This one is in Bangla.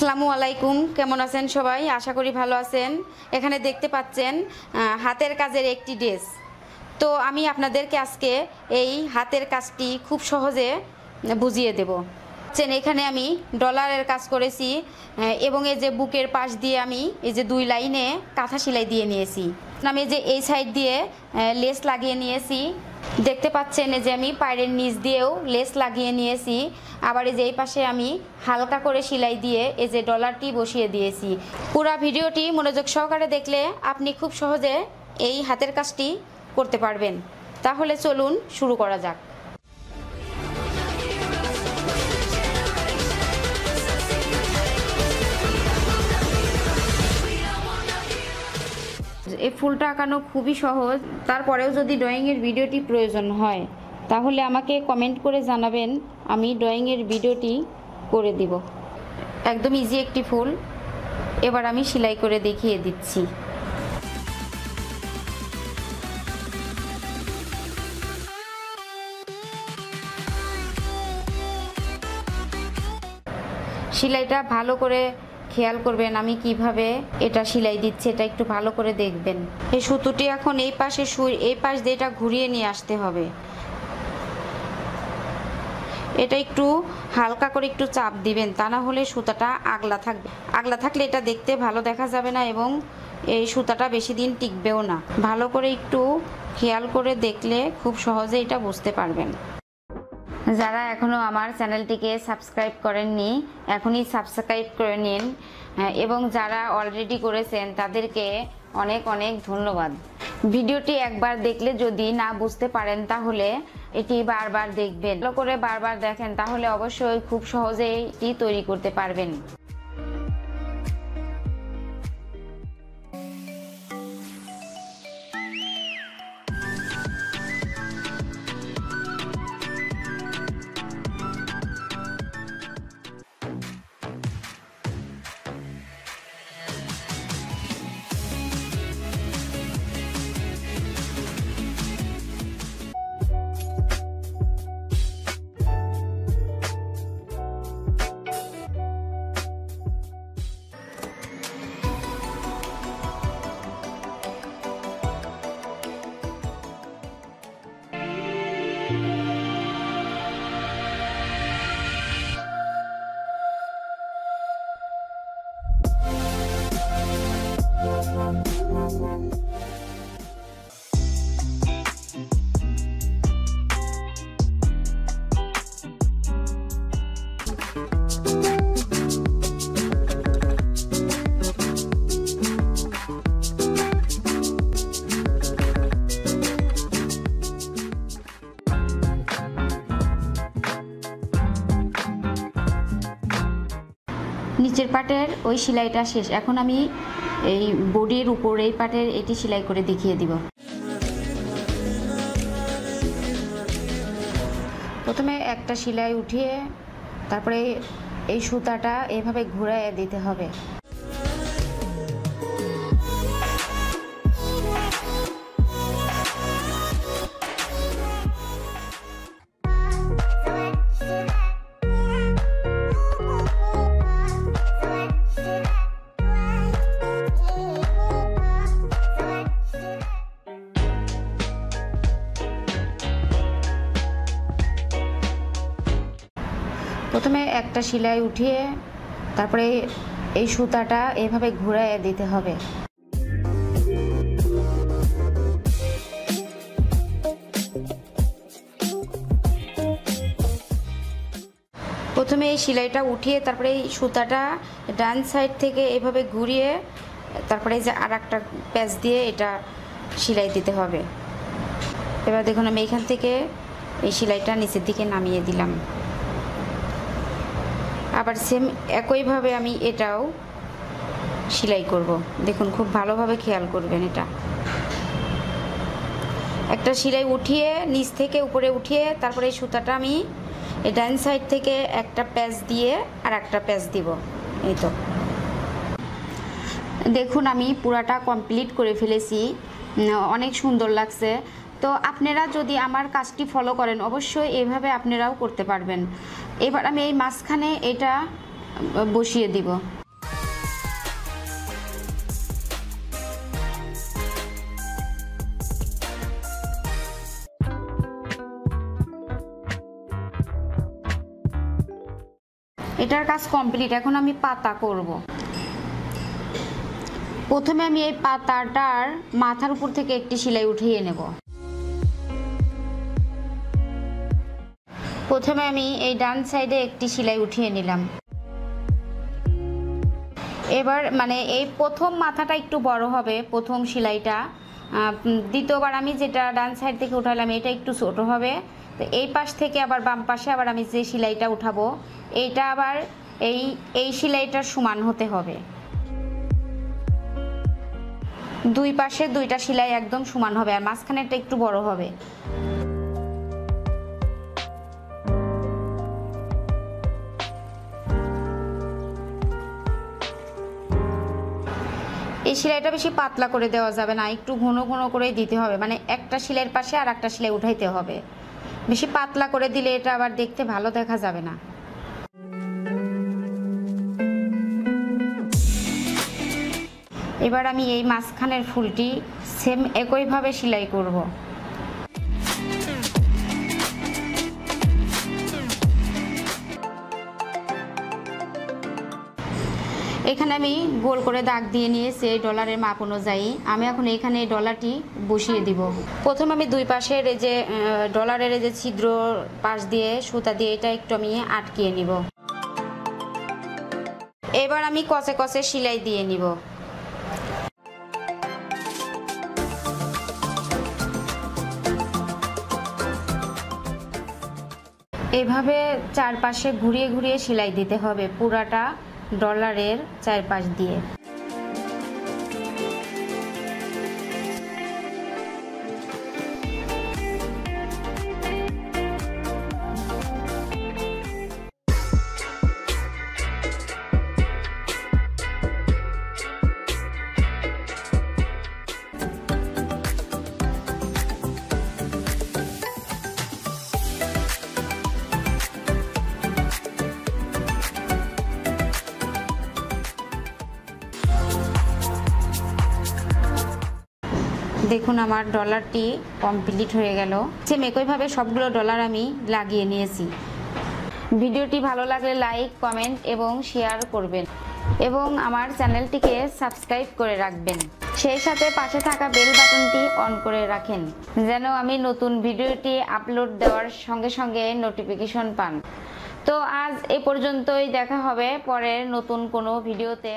আসসালামু আলাইকুম, কেমন আছেন সবাই? আশা করি ভালো আছেন। এখানে দেখতে পাচ্ছেন হাতের কাজের একটি ড্রেস। তো আমি আপনাদেরকে আজকে এই হাতের কাজটি খুব সহজে বুঝিয়ে দেব। এখানে আমি ডলারের কাজ করেছি এবং এই যে বুকের পাশ দিয়ে আমি এই যে 2 লাইনে কাঁথা সেলাই দিয়ে নিয়েছি। আমি যে এই সাইড দিয়ে লেস লাগিয়ে নিয়েছি। দেখতে পাচ্ছেন এই যে আমি পায়ের নিচ দিয়েও লেস লাগিয়ে নিয়েছি। আবার এই যে এই পাশে আমি হালকা করে সেলাই দিয়ে এই যে ডলারটি বসিয়ে দিয়েছি। পুরো ভিডিওটি মনোযোগ সহকারে দেখলে আপনি খুব সহজে এই হাতের কাজটি করতে পারবেন। তাহলে চলুন শুরু করা যাক। এই ফুলটা আঁকানো খুবই সহজ। তারপরেও যদি ড্রয়িংয়ের ভিডিওটি প্রয়োজন হয় তাহলে আমাকে কমেন্ট করে জানাবেন, আমি ড্রয়িংয়ের ভিডিওটি করে দিব। একদম ইজি একটি ফুল। এবার আমি সেলাই করে দেখিয়ে দিচ্ছি। সেলাইটা ভালো করে খেয়াল করবেন, আমি কিভাবে এটা সেলাই দিচ্ছি এটা একটু ভালো করে দেখবেন। এই সুতোটি এখন এই পাশে এই পাশ দিয়ে এটা ঘুরিয়ে নিয়ে আসতে হবে। এটা একটু হালকা করে একটু চাপ দিবেন, তা না হলে সুতাটা আগলা থাকবে। আগলা থাকলে এটা দেখতে ভালো দেখা যাবে না এবং এই সুতাটা বেশি দিন টিকবেও না। ভালো করে একটু খেয়াল করে দেখলে খুব সহজে এটা বুঝতে পারবেন। যারা এখনও আমার চ্যানেলটিকে সাবস্ক্রাইব করেননি এখনই সাবস্ক্রাইব করে নিন এবং যারা অলরেডি করেছেন তাদেরকে অনেক অনেক ধন্যবাদ। ভিডিওটি একবার দেখলে যদি না বুঝতে পারেন তাহলে এটি বারবার দেখবেন। ভালো করে বারবার দেখেন, তাহলে অবশ্যই খুব সহজেই এটি তৈরি করতে পারবেন। নিচের পাটের ওই সেলাইটা শেষ। এখন আমি এই বডির উপর এই পাটের এটি সেলাই করে দেখিয়ে দিব। প্রথমে একটা সেলাই উঠিয়ে তারপরে এই সুতাটা এভাবে ঘুরাইয়ে দিতে হবে। প্রথমে একটা সেলাই উঠিয়ে তারপরে এই সুতাটা এভাবে ঘুরাইয়ে দিতে হবে। প্রথমে এই সেলাইটা উঠিয়ে তারপরে এই সুতাটা ডান সাইড থেকে এভাবে ঘুরিয়ে তারপরে যে আর একটা প্যাচ দিয়ে এটা সেলাই দিতে হবে। এবার দেখুন আমি এখান থেকে এই সেলাইটা নিচের দিকে নামিয়ে দিলাম। আবার সেম একইভাবে আমি এটাও সেলাই করব। দেখুন খুব ভালোভাবে খেয়াল করবেন। এটা একটা সেলাই উঠিয়ে নিচ থেকে উপরে উঠিয়ে তারপরে এই সুতাটা আমি এই ডান সাইড থেকে একটা প্যাচ দিয়ে আর একটা প্যাচ দিব। এই তো দেখুন আমি পুরাটা কমপ্লিট করে ফেলেছি, অনেক সুন্দর লাগছে। তো আপনারা যদি আমার কাজটি ফলো করেন অবশ্যই এইভাবে আপনারাও করতে পারবেন। এবার আমি এই মাঝখানে এটা বসিয়ে দিব। এটার কাজ কমপ্লিট। এখন আমি পাতা করব। প্রথমে আমি এই পাতাটার মাথার উপর থেকে একটি সেলাই উঠিয়ে নেব। প্রথমে আমি এই ডান সাইডে একটি সেলাই উঠিয়ে নিলাম। এবার মানে এই প্রথম মাথাটা একটু বড় হবে, প্রথম সেলাইটা। দ্বিতীয়বার আমি যেটা ডান সাইড থেকে উঠালাম এটা একটু ছোট হবে। তো এই পাশ থেকে আবার বাম পাশে আবার আমি যে সেলাইটা উঠাবো এইটা আবার এই সেলাইটার সমান হতে হবে। দুই পাশে দুইটা সেলাই একদম সমান হবে, আর মাঝখানেরটা একটু বড় হবে। এই সেলাইটা বেশি পাতলা করে দেওয়া যাবে না, একটু ঘন ঘন করেই দিতে হবে, মানে একটা সেলাইয়ের পাশে আর একটা সেলাই উঠাইতে হবে। বেশি পাতলা করে দিলে এটা আবার দেখতে ভালো দেখা যাবে না। এবার আমি এই মাঝখানের ফুলটি সেম একইভাবে সেলাই করব। এখানে আমি গোল করে দাগ দিয়ে নিয়েছি এই ডলারের মাপ অনুযায়ী। আমি এখন এখানে এই ডলারটি বসিয়ে দিব। প্রথম আমি দুই পাশের এই যে ডলারের এই যে ছিদ্র পাশ দিয়ে সুতা দিয়ে এটা একটু আমি আটকিয়ে নিব। এবার আমি কচে কচে সেলাই দিয়ে নিব। এভাবে চারপাশে ঘুরিয়ে ঘুরিয়ে সেলাই দিতে হবে পুরাটা ডলারের চারপাশ দিয়ে। দেখুন আমার ডলারটি কমপ্লিট হয়ে গেল। সেম একইভাবে সবগুলো ডলার আমি লাগিয়ে নিয়েছি। ভিডিওটি ভালো লাগলে লাইক, কমেন্ট এবং শেয়ার করবেন এবং আমার চ্যানেলটিকে সাবস্ক্রাইব করে রাখবেন। সেই সাথে পাশে থাকা বেল বাটনটি অন করে রাখেন যেন আমি নতুন ভিডিওটি আপলোড দেওয়ার সঙ্গে সঙ্গে নোটিফিকেশন পান। তো আজ এ পর্যন্তই, দেখা হবে পরের নতুন কোনো ভিডিওতে।